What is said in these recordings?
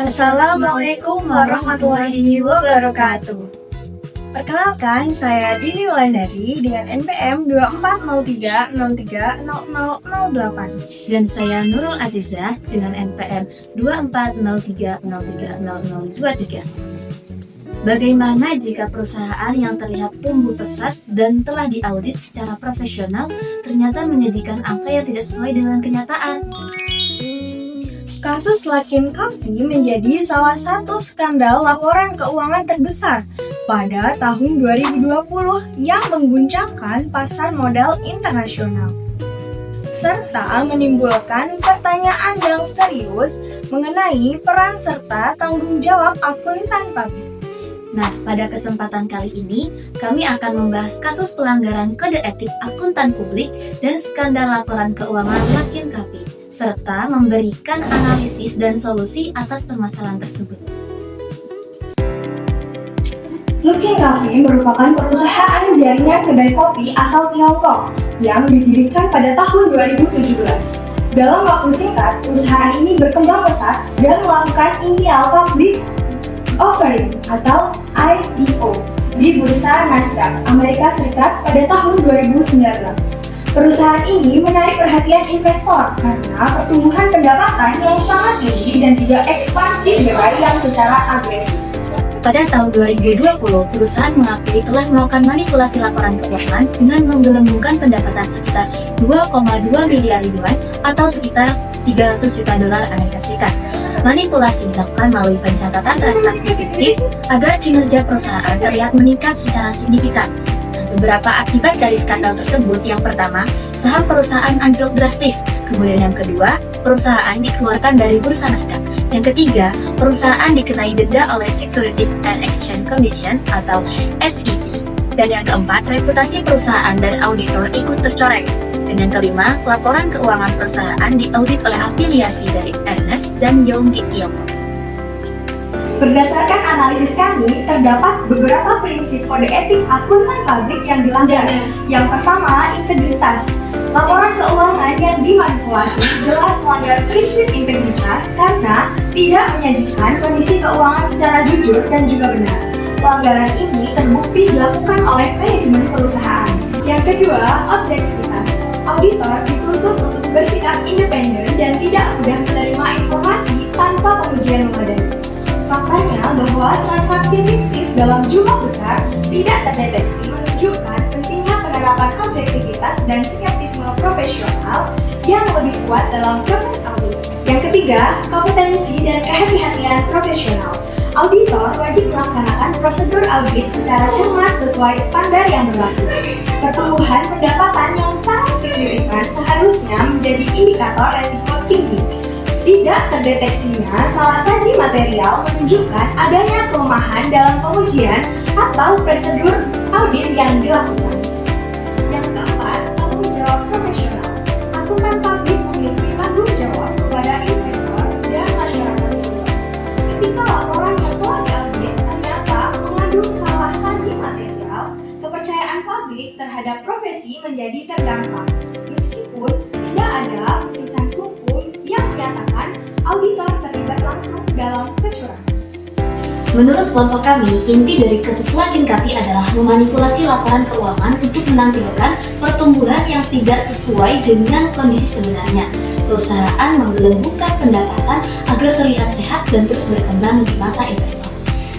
Assalamualaikum warahmatullahi wabarakatuh. Perkenalkan, saya Dini Wulandari dengan NPM 2403030008. Dan saya Nurul Azizah dengan NPM 2403030023. Bagaimana jika perusahaan yang terlihat tumbuh pesat dan telah diaudit secara profesional ternyata menyajikan angka yang tidak sesuai dengan kenyataan? Kasus Luckin Coffee menjadi salah satu skandal laporan keuangan terbesar pada tahun 2020 yang mengguncangkan pasar modal internasional, serta menimbulkan pertanyaan yang serius mengenai peran serta tanggung jawab akuntan publik. Nah, pada kesempatan kali ini, kami akan membahas kasus pelanggaran kode etik akuntan publik dan skandal laporan keuangan Luckin Coffee, serta memberikan analisis dan solusi atas permasalahan tersebut. Luckin Coffee merupakan perusahaan jaringan kedai kopi asal Tiongkok yang didirikan pada tahun 2017. Dalam waktu singkat, perusahaan ini berkembang pesat dan melakukan initial public offering atau IPO di bursa Nasdaq Amerika Serikat pada tahun 2019. Perusahaan ini menarik perhatian investor karena pertumbuhan pendapatan yang sangat tinggi dan juga ekspansi yang secara agresif. Pada tahun 2020, perusahaan mengakui telah melakukan manipulasi laporan keuangan dengan menggelembungkan pendapatan sekitar 2,2 miliar yuan atau sekitar 300 juta dolar Amerika Serikat. Manipulasi dilakukan melalui pencatatan transaksi fiktif agar kinerja perusahaan terlihat meningkat secara signifikan. Beberapa akibat dari skandal tersebut, yang pertama, saham perusahaan anjlok drastis. Kemudian yang kedua, perusahaan dikeluarkan dari bursa Nasdaq. Yang ketiga, perusahaan dikenai denda oleh Securities and Exchange Commission atau SEC. Dan yang keempat, reputasi perusahaan dan auditor ikut tercoreng. Dan yang kelima, laporan keuangan perusahaan diaudit oleh afiliasi dari Ernst & Young di Tiongkok. Berdasarkan analisis kami, terdapat beberapa prinsip kode etik akuntan publik yang dilanggar. Yang pertama, integritas. Laporan keuangan yang dimanipulasi jelas melanggar prinsip integritas karena tidak menyajikan kondisi keuangan secara jujur dan juga benar. Pelanggaran ini terbukti dilakukan oleh manajemen perusahaan. Yang kedua, objektivitas. Auditor dituntut untuk bersikap independen dan tidak mudah menerima informasi tanpa pengujian memadai. Faktanya bahwa transaksi fiktif dalam jumlah besar tidak terdeteksi menunjukkan pentingnya penerapan objektivitas dan skeptisme profesional yang lebih kuat dalam proses audit. Yang ketiga, kompetensi dan kehati-hatian profesional. Auditor wajib melaksanakan prosedur audit secara cermat sesuai standar yang berlaku. Pertumbuhan pendapatan yang sangat signifikan seharusnya menjadi indikator resiko tinggi. Tidak terdeteksinya salah saji material menunjukkan adanya kelemahan dalam pengujian atau prosedur audit yang dilakukan. Yang keempat, tanggung jawab profesional. Akuntan publik memiliki tanggung jawab kepada investor dan masyarakat luas. Ketika laporan yang telah diaudit ternyata mengandung salah saji material, kepercayaan publik terhadap profesi menjadi terdampak. Meskipun tidak ada putusan hukum yang menyatakan auditor terlibat langsung dalam kecurangan. Menurut kelompok kami, inti dari kasus Luckin Coffee adalah memanipulasi laporan keuangan untuk menampilkan pertumbuhan yang tidak sesuai dengan kondisi sebenarnya. Perusahaan menggelembungkan pendapatan agar terlihat sehat dan terus berkembang di mata investor.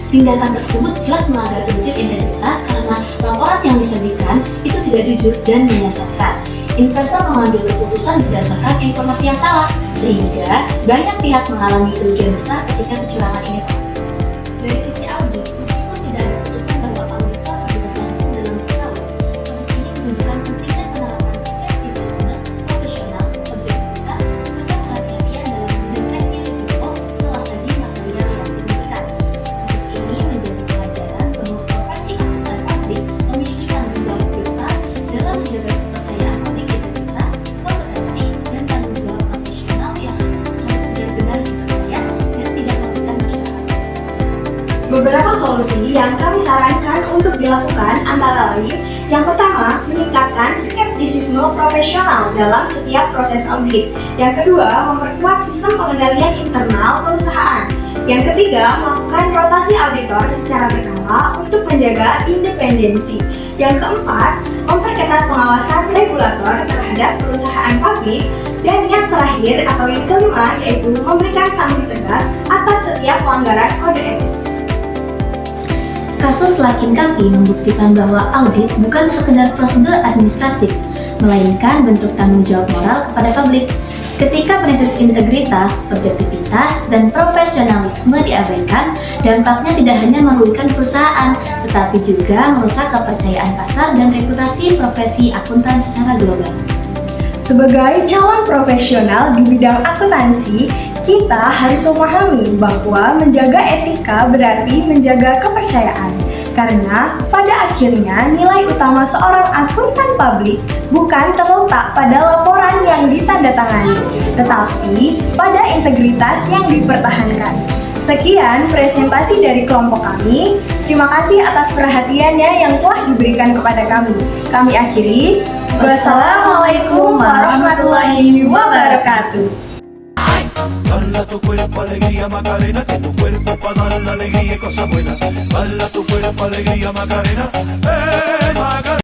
Tindakan tersebut jelas melanggar prinsip integritas karena laporan yang disajikan itu tidak jujur dan menyesatkan. Investor mengambil keputusan berdasarkan informasi yang salah, sehingga banyak pihak mengalami kerugian besar ketika kecurangan ini terjadi. Dari sisi audit, meskipun tidak ada keputusan bahwa auditor terlibat langsung dalam pengawal, kasus ini menunjukkan pentingnya penerapan skeptisisme profesional, objektivitas, serta kehati-hatian dalam mendeteksi risiko salah saji material yang signifikan. Kasus ini menjadi pelajaran bahwa profesi akuntan publik memiliki tanggung jawab besar dalam menjaga kepercayaan publik, integritas, kompetensi, dan tanggung jawab profesional yang harus benar-benar dipercaya dan tidak merugikan masyarakat. Beberapa solusi yang kami sarankan untuk dilakukan antara lain, yang pertama, meningkatkan skeptisisme profesional dalam setiap proses audit. Yang kedua, memperkuat sistem pengendalian internal perusahaan. Yang ketiga, melakukan rotasi auditor secara berkala untuk menjaga independensi. Yang keempat, memperketat pengawasan regulator terhadap perusahaan publik. Dan yang terakhir atau yang kelima yaitu memberikan sanksi tegas atas setiap pelanggaran kode etik. Kasus Lakin Kaffi membuktikan bahwa audit bukan sekedar prosedur administratif, melainkan bentuk tanggung jawab moral kepada publik. Ketika prinsip integritas, objektivitas, dan profesionalisme diabaikan, dampaknya tidak hanya merugikan perusahaan, tetapi juga merusak kepercayaan pasar dan reputasi profesi akuntan secara global. Sebagai calon profesional di bidang akuntansi, kita harus memahami bahwa menjaga etika berarti menjaga kepercayaan. Karena pada akhirnya nilai utama seorang akuntan publik bukan terletak pada laporan yang ditandatangani, tetapi pada integritas yang dipertahankan. Sekian presentasi dari kelompok kami. Terima kasih atas perhatiannya yang telah diberikan kepada kami. Kami akhiri. Wassalamualaikum warahmatullahi wabarakatuh. Bala tu cuerpo alegría Macarena, que tu cuerpo para dar la alegría y cosas buenas. Bala tu cuerpo alegría Macarena, Macarena.